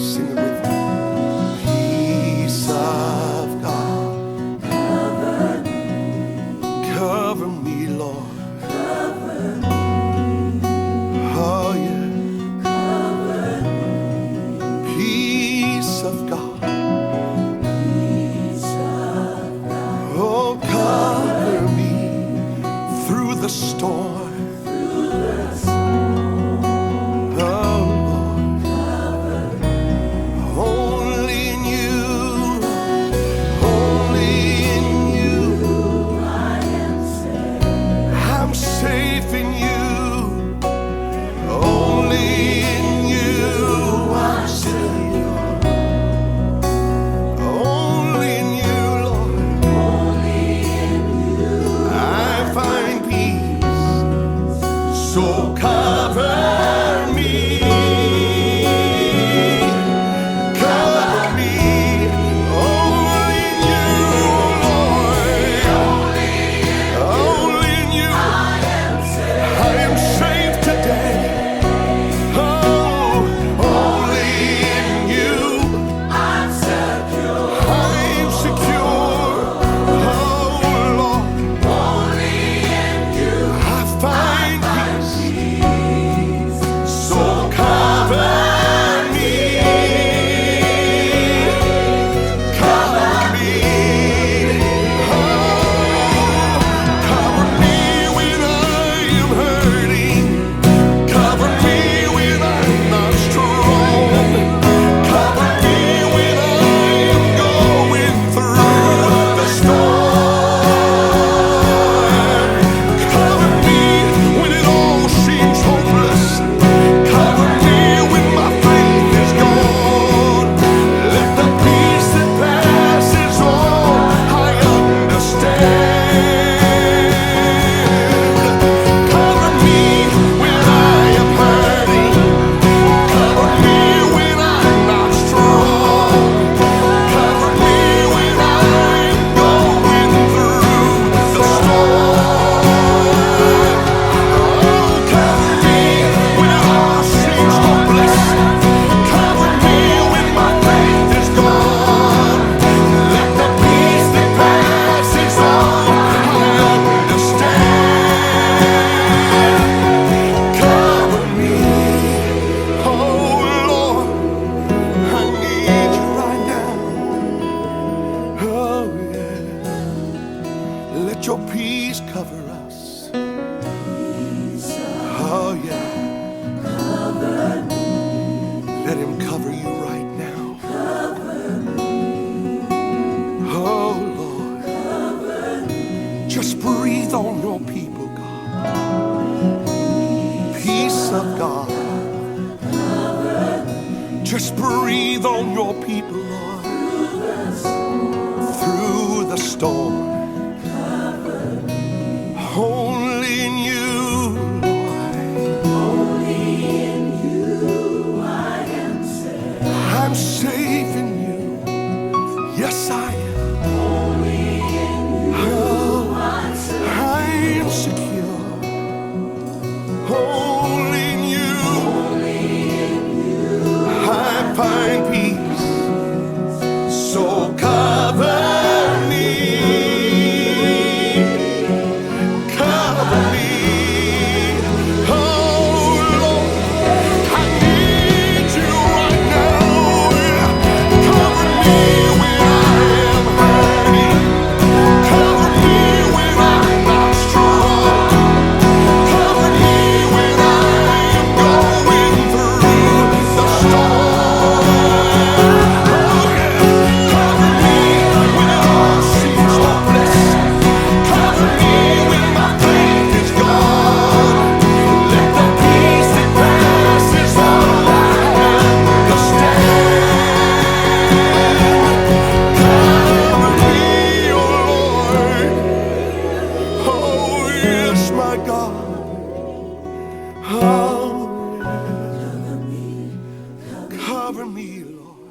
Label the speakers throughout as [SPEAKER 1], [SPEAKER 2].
[SPEAKER 1] Sing it with me. Peace of God, cover me, Lord. Oh yeah. Peace of God. Oh, cover me through the storm. So cover me, only in you, Lord, only in you. I am safe today. Oh, only in you. I'm secure. Oh Lord, only in you. I find so cover me, cover me, oh, cover me when I am hurting, cover me when I'm not strong, cover me when I am going through the storm, cover me when it all seems hopeless. Cover me when my faith is gone. Let the peace that passes all I understand. Cover me when I am hurting. Cover me when I'm not strong. Cover me when I'm going through the storm. Oh, cover me when it all seems hopeless. Cover me when my faith is gone. Let the peace that passes all I understand. Cover me, oh Lord, I need you right now. Oh yeah, let your peace cover us. Oh yeah. Let him cover you right now. Oh Lord, just breathe on your people, God. Peace of God, just breathe on your people, Lord. Through the storm, only in you. I'm safe in you. Yes, I am. Oh, I'm secure. Only in you. I find peace. So cover me. Cover me. Oh Lord, I need you right now. Cover me when I am hurting. Cover me when I'm not strong. Cover me when I am going through the storm. Oh yeah. Cover me when it all seems hopeless. Cover me when my faith is gone. Let the peace that passes all I understand. Cover me, oh Lord. Oh yes, my God. Oh, cover me, Lord.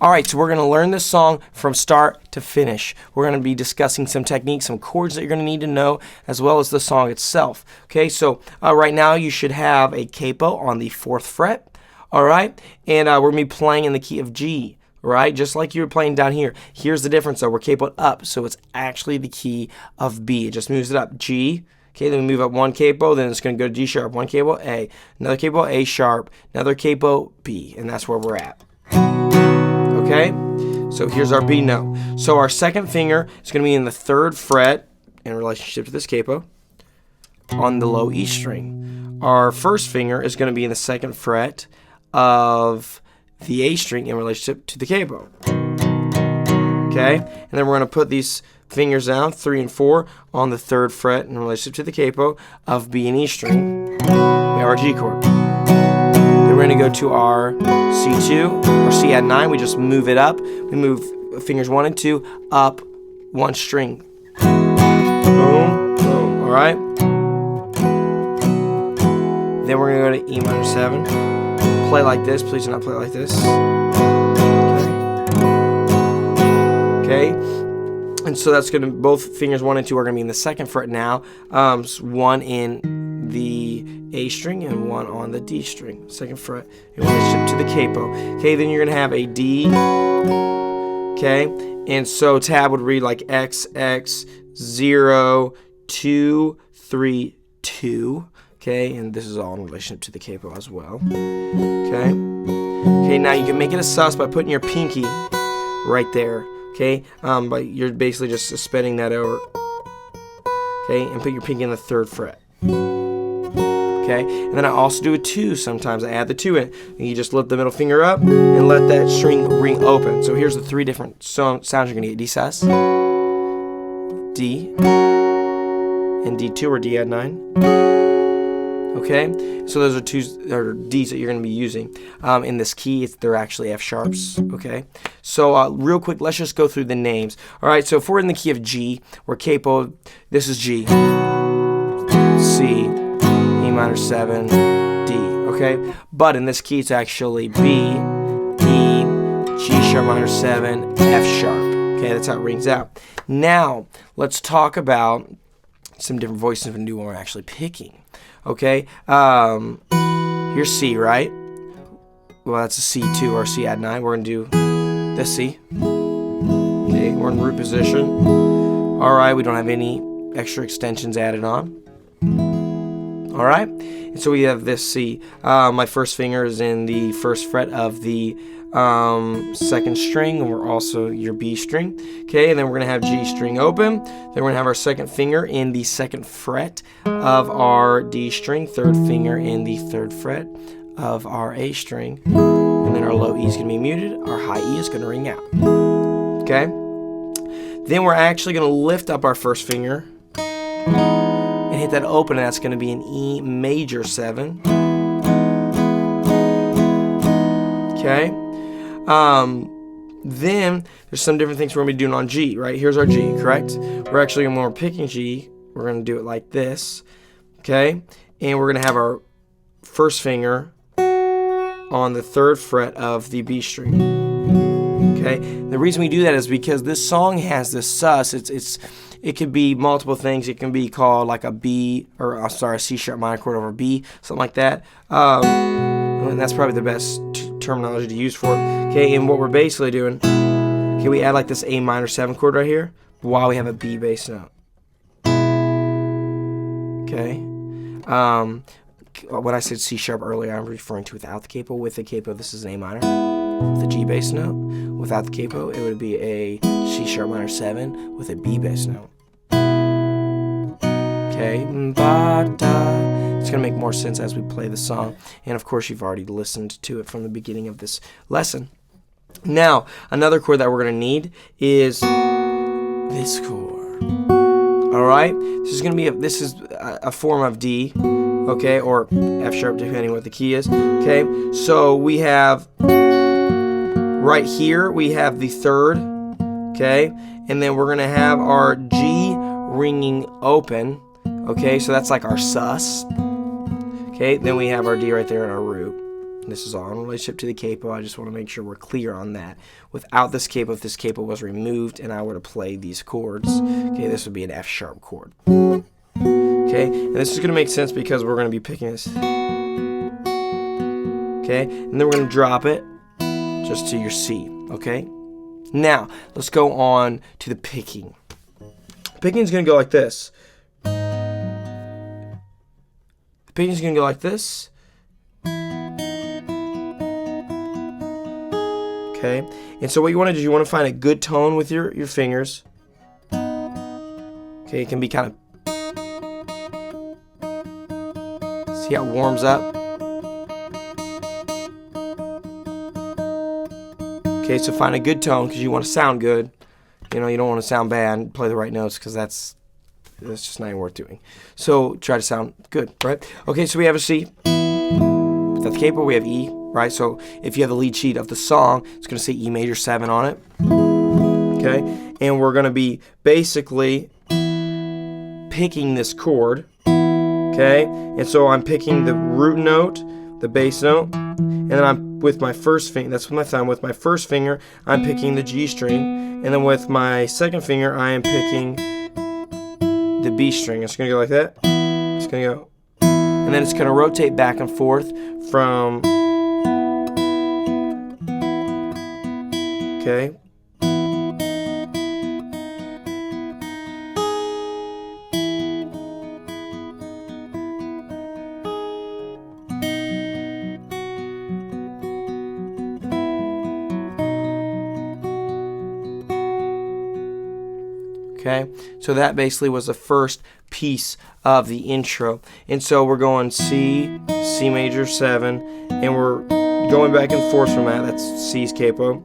[SPEAKER 2] All right, so we're going to learn this song from start to finish. We're going to be discussing some techniques, some chords that you're going to need to know, as well as the song itself. Okay, so right now you should have a capo on the 4th fret. All right, and we're going to be playing in the key of G, right? Just like you were playing down here. Here's the difference, though. We're capoed up, so it's actually the key of B. It just moves it up. G. Okay, then we move up one capo, then it's going to go to G sharp. One capo, A. Another capo, A sharp. Another capo, B, and that's where we're at. Okay, so here's our B note. So our second finger is going to be in the 3rd fret in relationship to this capo on the low E string. Our first finger is going to be in the 2nd fret of the A string in relationship to the capo. Okay, and then we're going to put these fingers down, 3 and 4, on the 3rd fret in relationship to the capo of B and E string. We have our G chord. Then we're going to go to our C2 or C add 9. We just move it up. We move fingers 1 and 2 up 1 string. Boom, boom. All right. Then we're going to go to E minor 7. Play like this. Please do not play like this. Okay. And so that's going to, both fingers 1 and 2 are going to be in the 2nd fret now. 1 in the A string and 1 on the D string. 2nd fret in relationship to the capo. Okay, then you're going to have a D. Okay, and so tab would read like X, X, 0, 2, 3, 2. Okay, and this is all in relationship to the capo as well. Okay. Okay, now you can make it a sus by putting your pinky right there. Okay, but you're basically just suspending that over. Okay, and put your pinky in the 3rd fret. Okay, and then I also do a 2 sometimes. I add the 2 in. And you just lift the middle finger up and let that string ring open. So here's the 3 different sounds you're going to get. D sus, D, and D2 or D add 9. Okay, so those are Ds that you're going to be using. In this key, they're actually F sharps. Okay, so real quick, let's just go through the names. All right, so if we're in the key of G, we're capo. This is G, C, E minor 7, D. Okay, but in this key, it's actually B, E, G sharp minor 7, F sharp. Okay, that's how it rings out. Now, let's talk about some different voices we can do when we're actually picking. Okay, here's C, right? Well, that's a C2 or C add 9. We're going to do this C. Okay, we're in root position. All right, we don't have any extra extensions added on. All right, and so we have this C. My first finger is in the 1st fret of the 2nd string, and we're also your B string. Okay, and then we're going to have G string open. Then we're going to have our 2nd finger in the 2nd fret of our D string, 3rd finger in the 3rd fret of our A string, and then our low E is going to be muted. Our high E is going to ring out. Okay, then we're actually going to lift up our first finger and hit that open, and that's going to be an E major 7. Okay. Then there's some different things we're going to be doing on G, right? Here's our G, correct? We're actually, when we're picking G, we're going to do it like this, okay? And we're going to have our first finger on the 3rd fret of the B string, okay? The reason we do that is because this song has this sus. It could be multiple things. It can be called like a B, or a C sharp minor chord over B, something like that. And that's probably the best terminology to use for it. Okay, and what we're basically doing, okay, we add like this A minor 7 chord right here while we have a B bass note. Okay. When I said C sharp earlier, I'm referring to without the capo. With the capo, this is an A minor with a G bass note. Without the capo, it would be a C sharp minor 7 with a B bass note. Okay, it's going to make more sense as we play the song. And of course, you've already listened to it from the beginning of this lesson. Now, another chord that we're going to need is this chord. All right, this is going to be a form of D, okay, or F sharp depending what the key is. Okay, so we have right here we have the 3rd, okay, and then we're going to have our G ringing open. Okay, so that's like our sus. Okay, then we have our D right there in our root. This is all in relationship to the capo. I just want to make sure we're clear on that. Without this capo, if this capo was removed and I were to play these chords, okay, this would be an F sharp chord. Okay, and this is going to make sense because we're going to be picking this. Okay, Okay, and then we're going to drop it just to your C. Okay, now let's go on to the picking. Picking is going to go like this. The picking is going to go like this. Okay, and so what you want to do is you want to find a good tone with your fingers. Okay, it can be kind of, see how it warms up. Okay, so find a good tone because you want to sound good. You know, you don't want to sound bad and play the right notes because that's just not even worth doing. So try to sound good, right? Okay, so we have a C. Without the capo, we have E, right? So if you have the lead sheet of the song, it's going to say E major 7 on it. Okay, and we're going to be basically picking this chord. Okay, and so I'm picking the root note, the bass note, and then I'm with my first finger, that's with my thumb, with my first finger, I'm picking the G string, and then with my second finger, I am picking the B string. It's going to go like that. It's going to go, and then it's going to rotate back and forth from, okay, okay, so that basically was the first piece of the intro. And so we're going C, C major 7, and we're going back and forth from that. That's C's capo.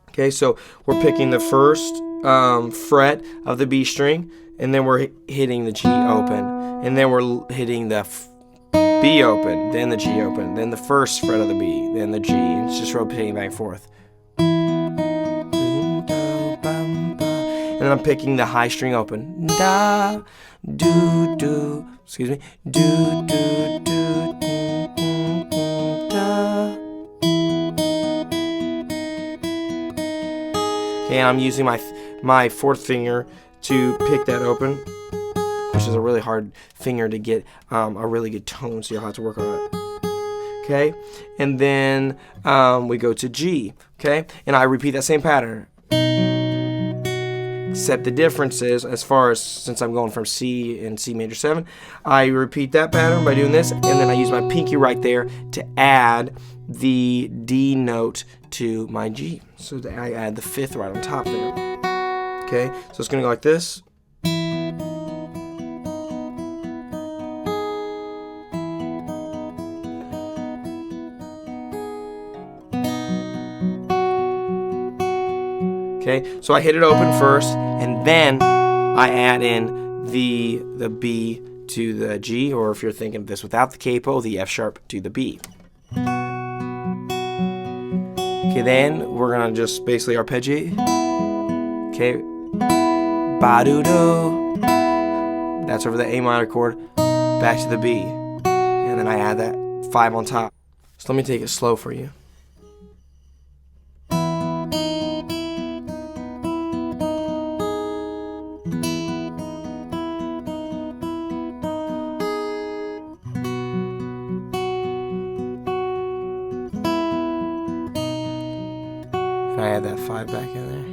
[SPEAKER 2] Okay, so we're picking the first fret of the B string, and then we're hitting the G open, and then we're hitting the B open, then the G open, then the first fret of the B, then the G, and it's just rotating back and forth. And then I'm picking the high string open. Da, do, do, excuse me. Do, do, do, da. Okay, and I'm using my fourth finger to pick that open, which is a really hard finger to get a really good tone, so you'll have to work on it. Okay, and then we go to G. Okay, and I repeat that same pattern. Except the difference is, as far as, since I'm going from C and C major 7, I repeat that pattern by doing this, and then I use my pinky right there to add the D note to my G. So I add the 5th right on top there. Okay, so it's going to go like this. Okay, so I hit it open first, and then I add in the B to the G, or if you're thinking of this without the capo, the F sharp to the B. Okay, then we're gonna just basically arpeggiate. Okay, ba-do-do. That's over the A minor chord, back to the B, and then I add that 5 on top. So let me take it slow for you. And I add that 5 back in there.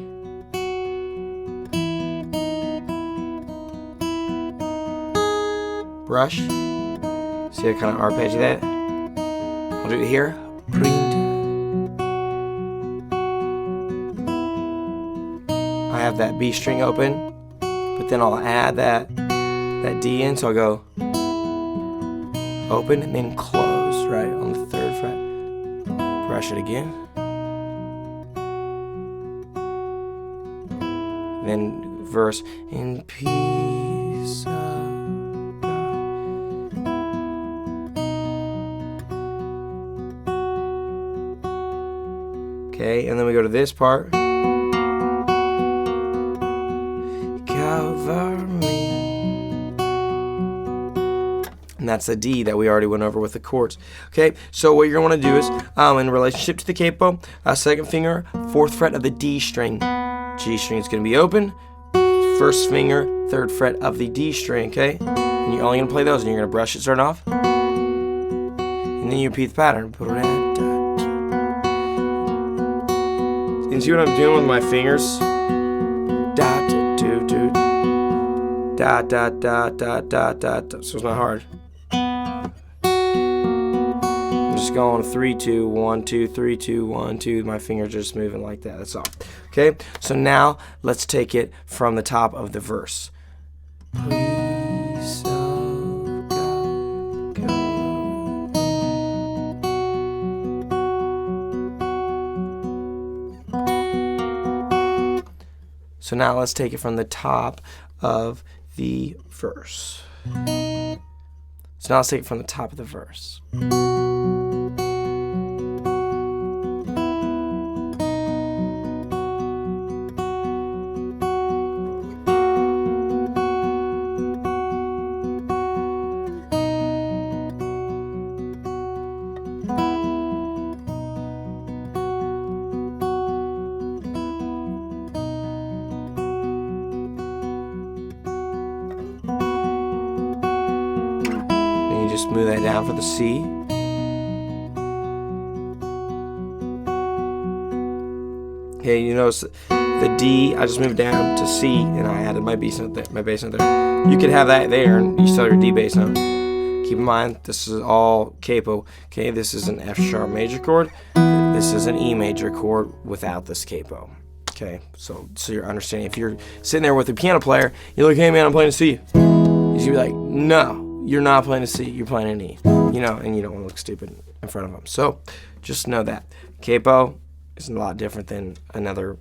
[SPEAKER 2] Brush. See, I kind of arpeggio that. I'll do it here. I have that B string open, but then I'll add that D in, so I'll go open and then close, right, on the 3rd fret. Brush it again. Then verse, in peace of God. Okay, and then we go to this part. Cover me. And that's the D that we already went over with the chords. Okay, so what you're going to want to do is, in relationship to the capo, 2nd finger, 4th fret of the D string. G string is going to be open. 1st finger, 3rd fret of the D string, okay? And you're only going to play those, and you're going to brush it starting off. And then you repeat the pattern. can see what I'm doing with my fingers. Dot, do, do, dot, dot, dot, dot, dot, dot. So it's not hard. I'm just going 3, 2, 1, 2, 3, 2, 1, 2. My fingers are just moving like that. That's all. Okay. So now let's take it from the top of the verse. Please, oh God, God. So now let's take it from the top of the verse. So now let's take it from the top of the verse. Just move that down for the C. Okay, you notice the D, I just moved down to C and I added my bass note there. You could have that there and you still have your D bass note. Keep in mind, this is all capo. Okay, this is an F sharp major chord. This is an E major chord without this capo. Okay, so you're understanding. If you're sitting there with a piano player, you're like, hey man, I'm playing a C. He's gonna be like, no. You're not playing a C, you're playing an E, you know, and you don't want to look stupid in front of them. So just know that. Capo is a lot different than another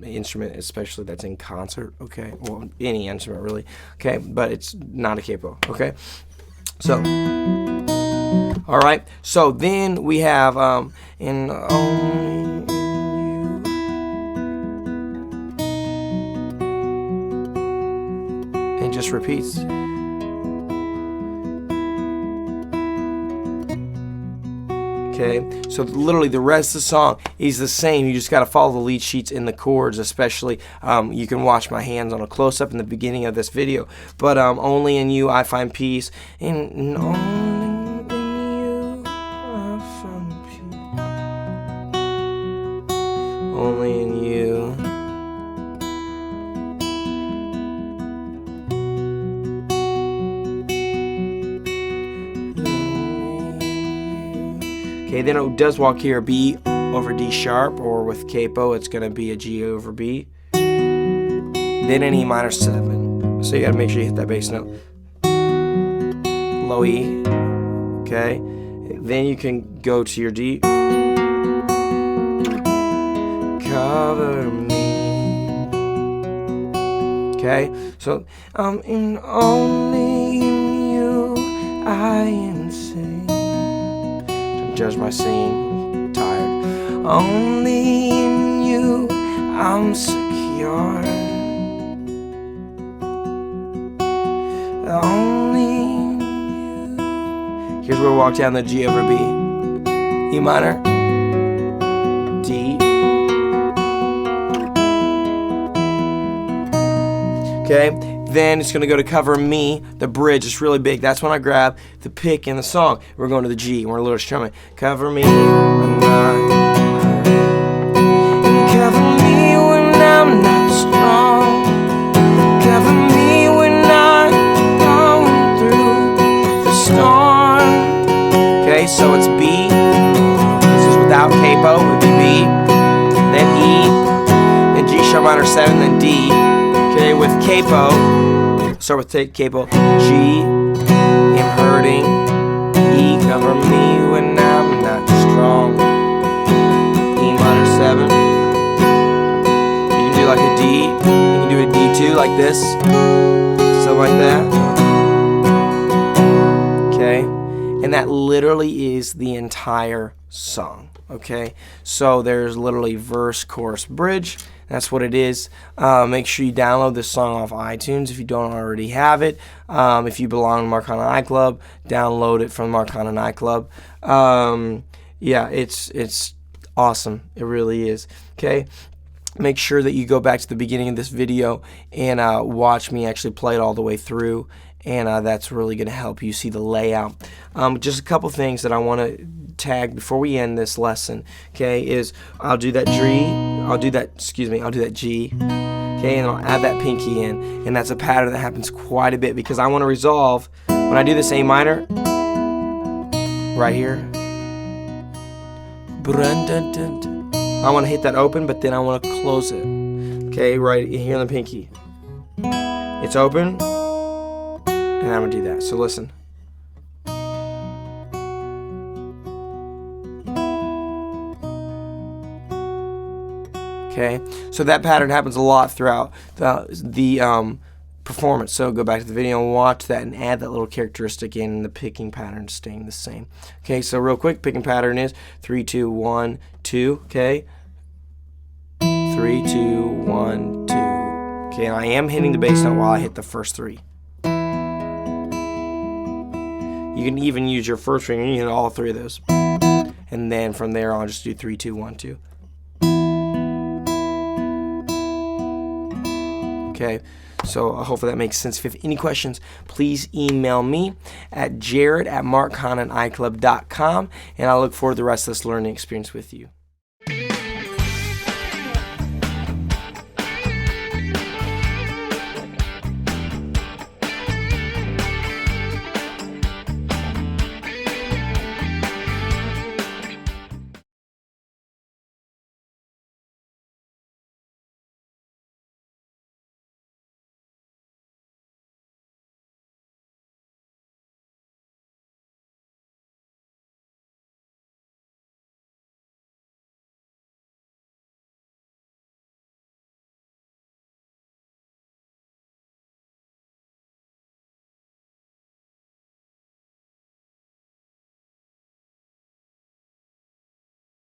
[SPEAKER 2] instrument, especially that's in concert, okay? Well, any instrument really, okay? But it's not a capo, okay? So, all right. So then we have in only you, and just repeats. Okay, so literally the rest of the song is the same. You just got to follow the lead sheets in the chords, especially. You can watch my hands on a close-up in the beginning of this video. But only in you I find peace. And only in you I find peace. Only in you. Okay, then it does walk here B over D sharp, or with capo it's going to be a G over B. Then an E minor 7. So you got to make sure you hit that bass note. Low E. Okay. Then you can go to your D. Cover me. Okay. So in only in you I am safe. Judge my singing, I'm tired. Only in you I'm secure. Only in you. Here's where we walk down the G over B. E minor, D. Okay. Then it's going to go to Cover Me. The bridge is really big. That's when I grab the pick in the song. We're going to the G. We're a little strumming. Cover me when cover me when I'm not strong. Cover me when I'm going through the storm. Okay, so it's B. This is without capo. It would be B. Then E. Then G sharp minor 7. Then D. Okay, with capo, start with capo. G, I'm hurting. E, cover me when I'm not strong. E minor 7. You can do like a D. You can do a D2 like this. Something like that. Okay, and that literally is the entire song. Okay, so there's literally verse, chorus, bridge. That's what it is. Make sure you download this song off iTunes if you don't already have it. If you belong to Mark Condon iClub, download it from Mark Condon iClub. Yeah, it's awesome. It really is. Okay. Make sure that you go back to the beginning of this video and watch me actually play it all the way through. and that's really going to help you see the layout. Just a couple things that I want to tag before we end this lesson, okay, is I'll do that G, okay, and I'll add that pinky in, and that's a pattern that happens quite a bit because I want to resolve when I do this A minor right here. I want to hit that open, but then I want to close it, okay, right here on the pinky. It's open, and I'm going to do that. So listen. Okay, so that pattern happens a lot throughout the performance. So go back to the video and watch that and add that little characteristic in, and the picking pattern staying the same. Okay, so real quick, picking pattern is 3, 2, 1, 2. Okay, 3, 2, 1, 2. Okay, and I am hitting the bass note while I hit the first 3. You can even use your first finger and you hit all 3 of those, and then from there on, just do 3, 2, 1, 2. Okay, so hopefully that makes sense. If you have any questions, please email me at jared@markcondon.iclub.com, and I look forward to the rest of this learning experience with you.